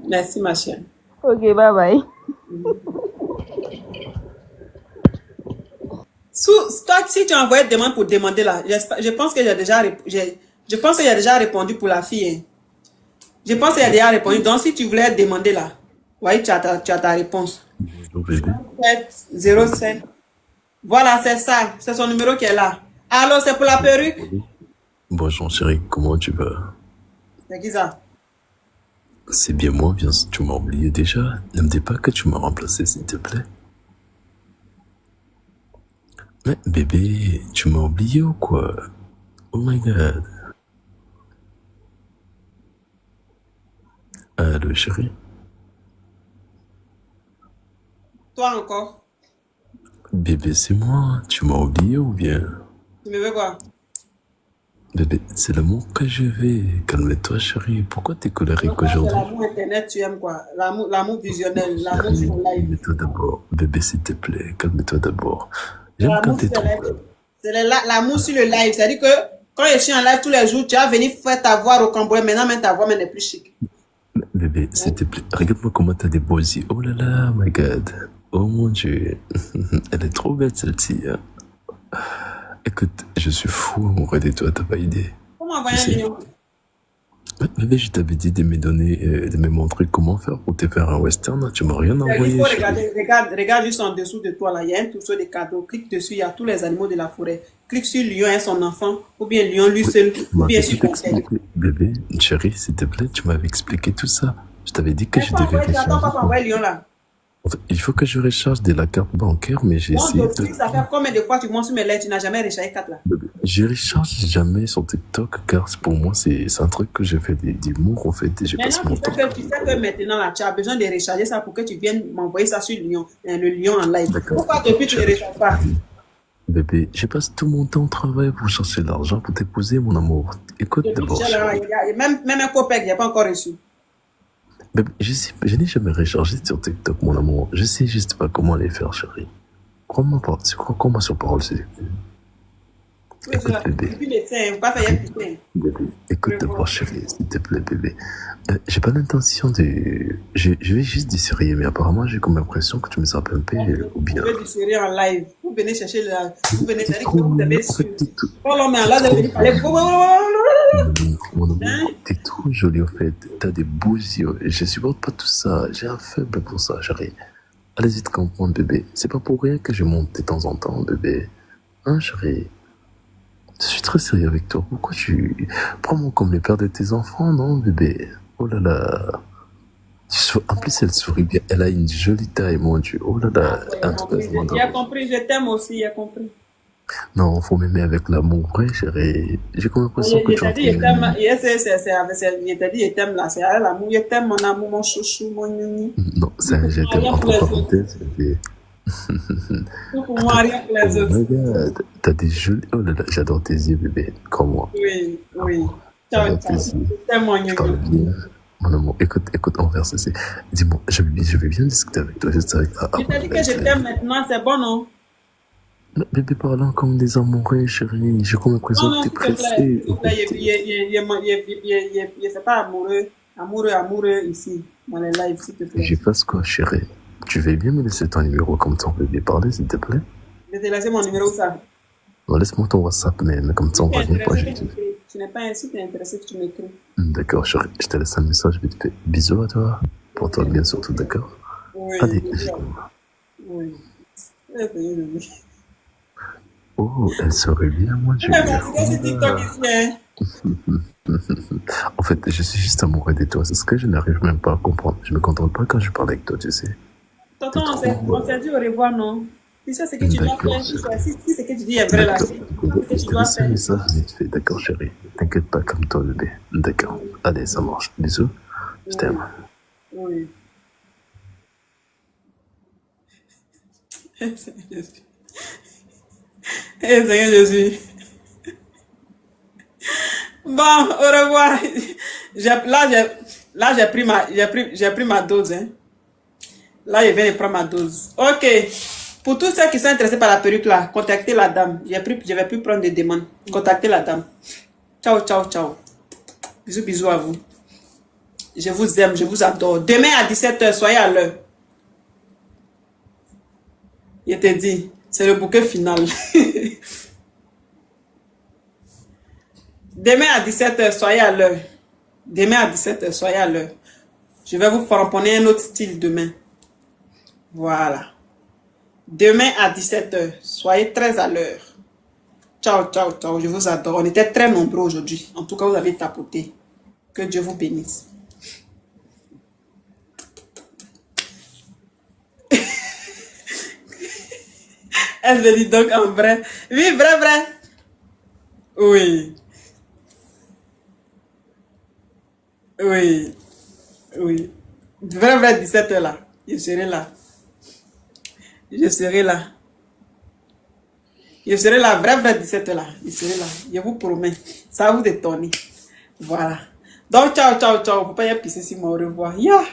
Speaker 1: Merci, ma chère.
Speaker 10: Ok, bye bye.
Speaker 1: Toi, si tu as envoyé une demande pour demander là, je pense que je pense qu'il y a déjà répondu pour la fille. Hein. Je pense qu'il y a déjà répondu. Donc, si tu voulais demander là, oui, tu as ta réponse.
Speaker 12: Bonjour bébé.
Speaker 1: 07. Voilà, c'est ça. C'est son numéro qui est là. Allô, c'est pour la perruque?
Speaker 12: Bonjour chérie, comment tu vas?
Speaker 1: C'est qui ça?
Speaker 12: C'est bien moi, bien sûr, tu m'as oublié déjà. Ne me dis pas que tu m'as remplacé, s'il te plaît. Mais bébé, tu m'as oublié ou quoi? Oh my god. Allô chérie?
Speaker 1: Toi encore?
Speaker 12: Bébé, c'est moi. Tu m'as oublié ou bien?
Speaker 1: Tu me veux quoi?
Speaker 12: Bébé, c'est l'amour que je vais. Calme-toi chérie. Pourquoi t'es colérique
Speaker 1: C'est
Speaker 12: aujourd'hui?
Speaker 1: l'amour internet, tu aimes quoi? L'amour visionnel, l'amour
Speaker 12: Chérie,
Speaker 1: sur live.
Speaker 12: calme-toi d'abord. Bébé, s'il te plaît, calme-toi d'abord. J'aime quand
Speaker 1: L'amour
Speaker 12: t'es
Speaker 1: sur
Speaker 12: trop...
Speaker 1: live. C'est l'amour sur le live. C'est-à-dire que quand je suis en live tous les jours, tu vas venir faire ta voix au Cambodge. Maintenant, même ta voix n'est plus chic.
Speaker 12: Bébé, s'il te plaît, regarde-moi comment t'as des beaux yeux. Oh là là, my god. Oh mon Dieu. Elle est trop belle celle-ci. Hein. Écoute, je suis fou amoureux de toi, t'as pas idée.
Speaker 1: Comment envoyer un lien?
Speaker 12: Bébé, je t'avais dit de me donner, de me montrer comment faire pour te faire un western. Tu m'as rien
Speaker 1: Il
Speaker 12: envoyé.
Speaker 1: faut
Speaker 12: chérie.
Speaker 1: regarde juste en dessous de toi là. Il y a un trousseau de cadeaux. Clique dessus, il y a tous les animaux de la forêt. Clique sur Lion et son enfant, ou bien Lion lui seul,
Speaker 12: Tu
Speaker 1: ou bien
Speaker 12: m'avais
Speaker 1: sur
Speaker 12: tout
Speaker 1: Conseil.
Speaker 12: expliqué. Bébé, chérie, s'il te plaît, tu m'avais expliqué tout ça. Je t'avais dit que
Speaker 1: Mais
Speaker 12: je devais
Speaker 1: tu attends
Speaker 12: recharger.
Speaker 1: pas pour envoyer Lion là.
Speaker 12: En fait, il faut que je recharge de la carte bancaire, mais j'ai
Speaker 1: Moi,
Speaker 12: essayé de...
Speaker 1: d'office, ça fait combien de fois tu montes sur mes lettres, tu n'as jamais rechargé 4 là.
Speaker 12: Je recharge jamais sur TikTok, car pour moi, c'est un truc que je fais d'humour, en fait, et je passe
Speaker 1: Maintenant,
Speaker 12: mon temps.
Speaker 1: tu sais que maintenant là, tu as besoin de recharger ça pour que tu viennes m'envoyer ça sur Lion, le Lion en live.
Speaker 12: D'accord.
Speaker 1: Pourquoi depuis tu ne recharges pas?
Speaker 12: Bébé, je passe tout mon temps au travail pour chercher l'argent pour t'épouser, mon amour. Écoute
Speaker 1: Depuis
Speaker 12: d'abord,
Speaker 1: déjà, là,
Speaker 12: chérie.
Speaker 1: même un copec, je n'ai pas encore reçu.
Speaker 12: Bébé, je n'ai jamais rechargé sur TikTok, mon amour. Je sais juste pas comment les faire, chérie. Crois-moi sur parole, c'est... Écoute, bébé.
Speaker 1: Depuis le sein, faut pas faire un putain.
Speaker 12: Bébé, écoute d'abord, chérie, s'il te plaît, bébé. J'ai pas l'intention de... Je vais juste dire sérieux, mais apparemment, j'ai comme l'impression que tu me sapes un peu, ou bien...
Speaker 1: Vous pouvez du en live. Vous venez chercher la. Vous venez, c'est-à-dire que vous avez su. Quand l'homme est en live, vous venez parler.
Speaker 12: Mon amour, t'es trop jolie au fait, t'as des beaux yeux, je supporte pas tout ça, j'ai un faible pour ça, chérie. Allez-y te comprendre, bébé, c'est pas pour rien que je monte de temps en temps, bébé. Hein, chérie? Je suis très sérieux avec toi, pourquoi tu... Prends-moi comme le père de tes enfants, non, bébé? Oh là là. En plus, elle sourit bien, elle a une jolie taille, mon Dieu, oh là là.
Speaker 1: J'ai compris, je t'aime aussi, j'ai compris.
Speaker 12: Non, faut m'aimer avec l'amour, vrai, chérie. J'ai comme l'impression que tu
Speaker 1: as dit, je t'ai dit, je t'aime là, c'est avec l'amour, je t'aime, mon amour, mon chouchou, mon nini.
Speaker 12: Non, c'est un je t'aime entre parenthèses, bébé.
Speaker 1: Pour moi, rien que les autres.
Speaker 12: Regarde, t'as des jolis... Oh là là, j'adore tes yeux, bébé, comme moi.
Speaker 1: Oui, oui. Ciao, ciao. Je t'aime, mon
Speaker 12: Tu parles bien. Mon amour, écoute, on va faire ceci. Dis-moi, je vais bien discuter avec toi, juste avec...
Speaker 1: Je t'ai dit que je t'aime maintenant, c'est bon, non?
Speaker 12: Bébé, parlant comme des amoureux, chérie. J'ai comme l'impression que t'es pressé.
Speaker 1: Je sais pas amoureux ici, dans les lives, s'il te plaît.
Speaker 12: Je fasse quoi, chérie? Tu veux bien me laisser ton numéro comme ça on peut bien parler, s'il te plaît?
Speaker 1: Je t'ai laissé mon numéro où ça?
Speaker 12: Non, laisse-moi ton WhatsApp, mais comme ça on va bien pas.
Speaker 1: Tu n'es pas ainsi, tu es intéressé que tu m'écris.
Speaker 12: D'accord, chérie. Je te laisse un message vite fait. Bisous à toi. Pour toi bien surtout, d'accord?
Speaker 1: Oui.
Speaker 12: Allez.
Speaker 1: Oui.
Speaker 12: Oh, elle serait bien, moi,
Speaker 1: Je vais fatiguer ce TikTok ici, hein.
Speaker 12: En fait, je suis juste amoureux de toi. C'est ce que je n'arrive même pas à comprendre. Je me contrôle pas quand je parle avec toi, tu sais.
Speaker 1: Tonton, on s'est dit au revoir, non? Tu sais ce que tu dois faire. Si ce que tu dis est vrai, là.
Speaker 12: D'accord.
Speaker 1: Ce que
Speaker 12: Je
Speaker 1: tu
Speaker 12: te
Speaker 1: dois
Speaker 12: laisse un
Speaker 1: faire.
Speaker 12: message vite fait. D'accord, chérie. T'inquiète pas comme toi, bébé. D'accord. Allez, ça marche. Bisous. Je t'aime.
Speaker 1: Oui. Seigneur Jésus. Seigneur Jésus. Bon, au revoir. Là, j'ai pris ma dose. Hein. Là, je viens de prendre ma dose. Ok. Pour tous ceux qui sont intéressés par la perruque là, contactez la dame. Je vais plus prendre de demandes. Contactez la dame. Ciao, ciao, ciao. Bisous, bisous à vous. Je vous aime, je vous adore. Demain à 17h, soyez à l'heure. Je te dis, c'est le bouquet final. Demain à 17h, soyez à l'heure. Demain à 17h, soyez à l'heure. Je vais vous framponner un autre style demain. Voilà. Demain à 17h, soyez très à l'heure. Ciao, ciao, ciao. Je vous adore. On était très nombreux aujourd'hui. En tout cas, vous avez tapoté. Que Dieu vous bénisse. Elle me dit donc en vrai. Oui, vrai, vrai. Oui. Oui. Oui. Vrai, vrai, 17h là. Je serai là. Je serai là. Je serai là, vrai, vrai, 17h là. Je serai là. Je vous promets. Ça va vous détonner. Voilà. Donc, ciao, ciao, ciao. Faut pas y pisser sur moi. Au revoir. Yeah.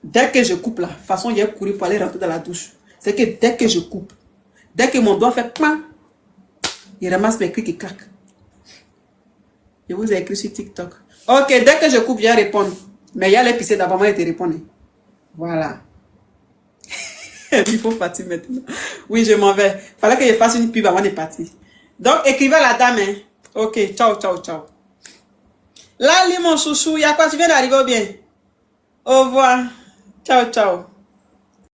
Speaker 1: Dès que je coupe là, de toute façon, il a couru pour aller rentrer dans la douche. C'est que dès que je coupe, dès que mon doigt fait plein, il ramasse mes clics et claques. Je vous ai écrit sur TikTok. Ok, dès que je coupe, je vais répondre. Mais il y a les pisser d'abord, moi, je te répondre. Voilà. Il faut partir maintenant. Oui, je m'en vais. Fallait que je fasse une pub avant de partir. Donc, écrivez à la dame. Hein. Ok, ciao, ciao, ciao. Là, mon chouchou, il y a quoi? Tu viens d'arriver ou bien? Au revoir. Ciao, ciao.